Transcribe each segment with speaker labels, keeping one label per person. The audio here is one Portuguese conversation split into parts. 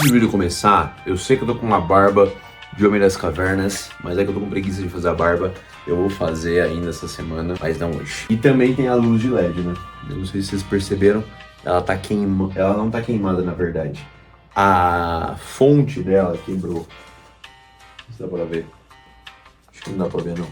Speaker 1: do vídeo começar, eu sei que eu tô com uma barba de Homem das Cavernas, mas é que eu tô com preguiça de fazer a barba. Eu vou fazer ainda essa semana, mas não hoje. E também tem a luz de LED, né? Eu não sei se vocês perceberam, ela não tá queimada, na verdade. A fonte dela quebrou. Não sei se dá pra ver. Acho que não dá pra ver, não.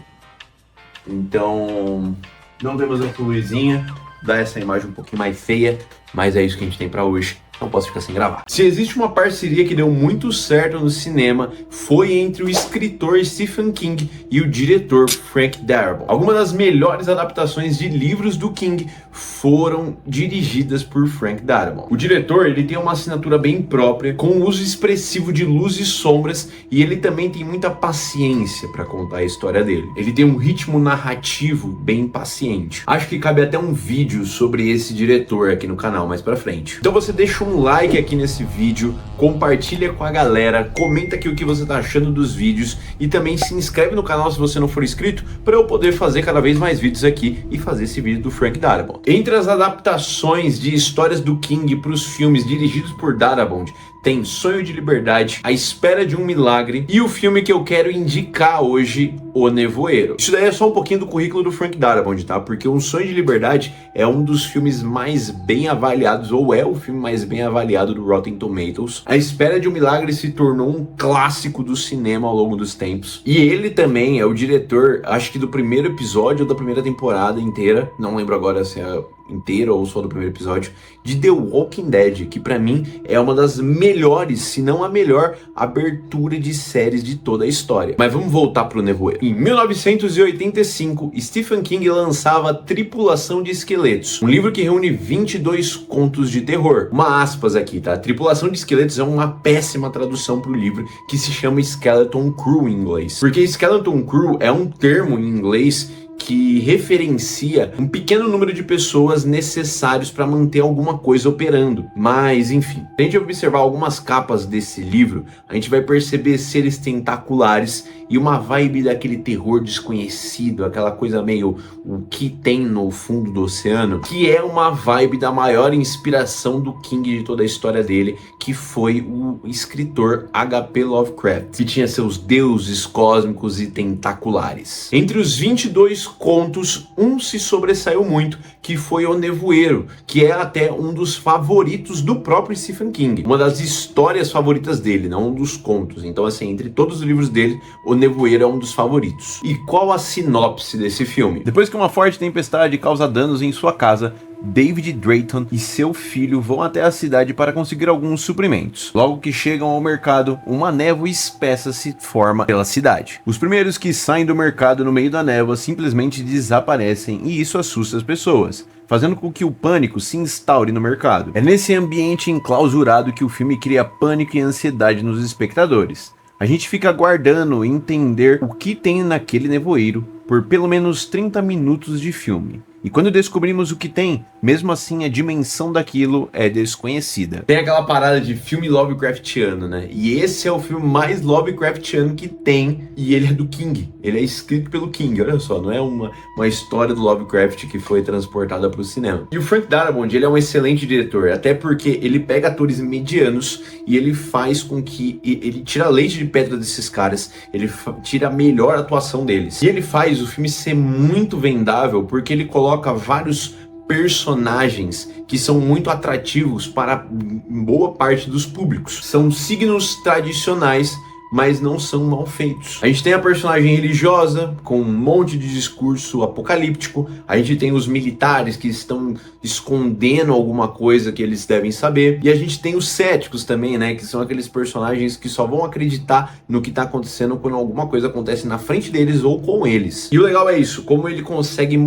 Speaker 1: Então, não temos essa luzinha, dá essa imagem um pouquinho mais feia, mas é isso que a gente tem pra hoje. Não posso ficar sem gravar. Se existe uma parceria que deu muito certo no cinema, foi entre o escritor Stephen King e o diretor Frank Darabont. Algumas das melhores adaptações de livros do King foram dirigidas por Frank Darabont. O diretor, ele tem uma assinatura bem própria, com o uso expressivo de luz e sombras, e ele também tem muita paciência para contar a história dele. Ele tem um ritmo narrativo bem paciente. Acho que cabe até um vídeo sobre esse diretor aqui no canal mais pra frente. Então você deixa um like aqui nesse vídeo, compartilha com a galera, comenta aqui o que você tá achando dos vídeos e também se inscreve no canal se você não for inscrito, para eu poder fazer cada vez mais vídeos aqui e fazer esse vídeo do Frank Darabont. Entre as adaptações de histórias do King para os filmes dirigidos por Darabont, tem Sonho de Liberdade, A Espera de um Milagre e o filme que eu quero indicar hoje, O Nevoeiro. Isso daí é só um pouquinho do currículo do Frank Darabont, tá? Porque O Sonho de Liberdade é um dos filmes mais bem avaliados, ou é o filme mais bem avaliado do Rotten Tomatoes. A Espera de um Milagre se tornou um clássico do cinema ao longo dos tempos. E ele também é o diretor, acho que do primeiro episódio ou da primeira temporada inteira, não lembro agora se é inteira ou só do primeiro episódio, de The Walking Dead, que pra mim é uma das melhores, se não a melhor abertura de séries de toda a história. Mas vamos voltar pro Nevoeiro. Em 1985, Stephen King lançava Tripulação de Esqueletos, um livro que reúne 22 contos de terror. Uma aspas aqui, tá? Tripulação de Esqueletos é uma péssima tradução pro livro, que se chama Skeleton Crew em inglês. Porque Skeleton Crew é um termo em inglês que referencia um pequeno número de pessoas necessários para manter alguma coisa operando. Mas, enfim, se a gente observar algumas capas desse livro, a gente vai perceber seres tentaculares e uma vibe daquele terror desconhecido, aquela coisa meio o que tem no fundo do oceano, que é uma vibe da maior inspiração do King de toda a história dele, que foi o escritor H.P. Lovecraft, que tinha seus deuses cósmicos e tentaculares. Entre os 22 contos, um se sobressaiu muito, que foi O Nevoeiro, que é até um dos favoritos do próprio Stephen King. Uma das histórias favoritas dele, não um dos contos. Então, assim, entre todos os livros dele, O Nevoeiro é um dos favoritos. E qual a sinopse desse filme? Depois que uma forte tempestade causa danos em sua casa, David Drayton e seu filho vão até a cidade para conseguir alguns suprimentos. Logo que chegam ao mercado, uma névoa espessa se forma pela cidade. Os primeiros que saem do mercado no meio da névoa simplesmente desaparecem e isso assusta as pessoas, fazendo com que o pânico se instaure no mercado. É nesse ambiente enclausurado que o filme cria pânico e ansiedade nos espectadores. A gente fica aguardando entender o que tem naquele nevoeiro por pelo menos 30 minutos de filme. E quando descobrimos o que tem, mesmo assim a dimensão daquilo é desconhecida. Tem aquela parada de filme Lovecraftiano, né? E esse é o filme mais Lovecraftiano que tem, e ele é do King. Ele é escrito pelo King, olha só, não é uma história do Lovecraft que foi transportada para o cinema. E o Frank Darabont, ele é um excelente diretor, até porque ele pega atores medianos e ele faz com que ele tira leite de pedra desses caras, ele tira a melhor atuação deles. E ele faz o filme ser muito vendável porque ele coloca vários personagens que são muito atrativos para boa parte dos públicos. São signos tradicionais, mas não são mal feitos. A gente tem a personagem religiosa, com um monte de discurso apocalíptico. A gente tem os militares que estão escondendo alguma coisa que eles devem saber. E a gente tem os céticos também, né? Que são aqueles personagens que só vão acreditar no que tá acontecendo quando alguma coisa acontece na frente deles ou com eles. E o legal é isso, como ele consegue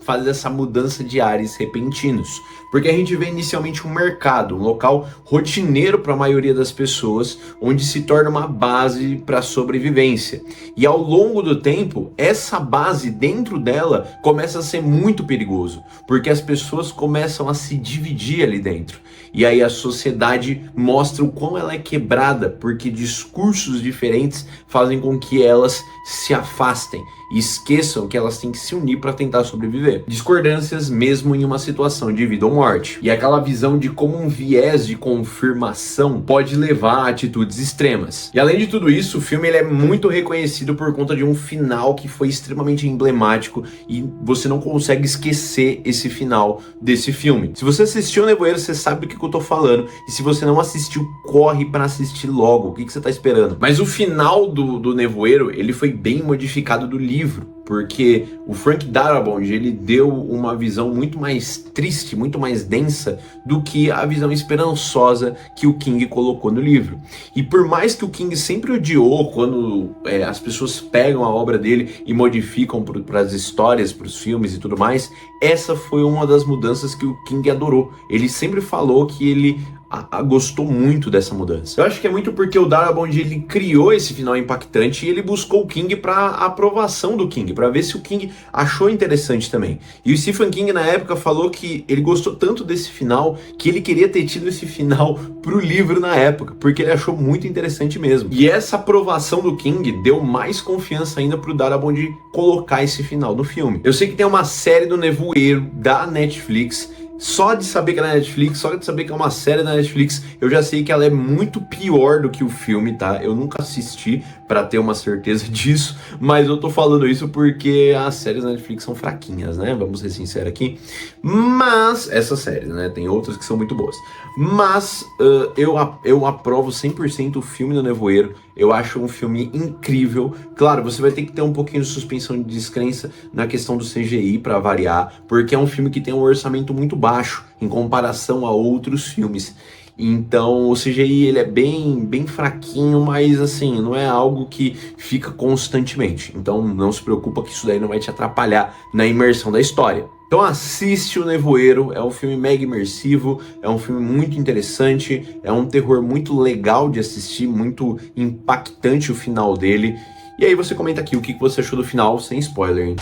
Speaker 1: fazer essa mudança de ares repentinos. Porque a gente vê inicialmente um mercado, um local rotineiro para a maioria das pessoas, onde se torna uma base para sobrevivência. E ao longo do tempo, essa base dentro dela começa a ser muito perigoso, porque as pessoas começam a se dividir ali dentro. E aí a sociedade mostra o quão ela é quebrada, porque discursos diferentes fazem com que elas se afastem. e esqueçam que elas têm que se unir para tentar sobreviver. Discordâncias mesmo em uma situação de vida ou morte. E aquela visão de como um viés de confirmação pode levar a atitudes extremas. E além de tudo isso, o filme ele é muito reconhecido por conta de um final que foi extremamente emblemático e você não consegue esquecer esse final desse filme. Se você assistiu o Nevoeiro, você sabe do que eu tô falando, e se você não assistiu, corre para assistir logo. O que você tá esperando? Mas o final do Nevoeiro, ele foi bem modificado do livro, porque o Frank Darabont, ele deu uma visão muito mais triste, muito mais densa do que a visão esperançosa que o King colocou no livro. E por mais que o King sempre odiou quando as pessoas pegam a obra dele e modificam para as histórias, para os filmes e tudo mais, essa foi uma das mudanças que o King adorou. Ele sempre falou que ele gostou muito dessa mudança. Eu acho que é muito porque o Darabont ele criou esse final impactante e ele buscou o King para aprovação do King, para ver se o King achou interessante também. E o Stephen King na época falou que ele gostou tanto desse final que ele queria ter tido esse final pro livro na época, porque ele achou muito interessante mesmo. E essa aprovação do King deu mais confiança ainda pro Darabont de colocar esse final no filme. Eu sei que tem uma série do Nevoeiro da Netflix. Só de saber que é na Netflix, só de saber que é uma série da Netflix, eu já sei que ela é muito pior do que o filme, tá? Eu nunca assisti pra ter uma certeza disso, mas eu tô falando isso porque as séries da Netflix são fraquinhas, né? Vamos ser sinceros aqui. Mas, essas séries, né? Tem outras que são muito boas. Mas, eu aprovo 100% o filme do Nevoeiro. Eu acho um filme incrível. Claro, você vai ter que ter um pouquinho de suspensão de descrença na questão do CGI pra variar, porque é um filme que tem um orçamento muito baixo em comparação a outros filmes. Então o CGI ele é bem fraquinho, mas assim, não é algo que fica constantemente. Então não se preocupa que isso daí não vai te atrapalhar na imersão da história. Então assiste o Nevoeiro, é um filme mega imersivo, é um filme muito interessante, é um terror muito legal de assistir, muito impactante o final dele. E aí você comenta aqui o que você achou do final, sem spoiler, hein?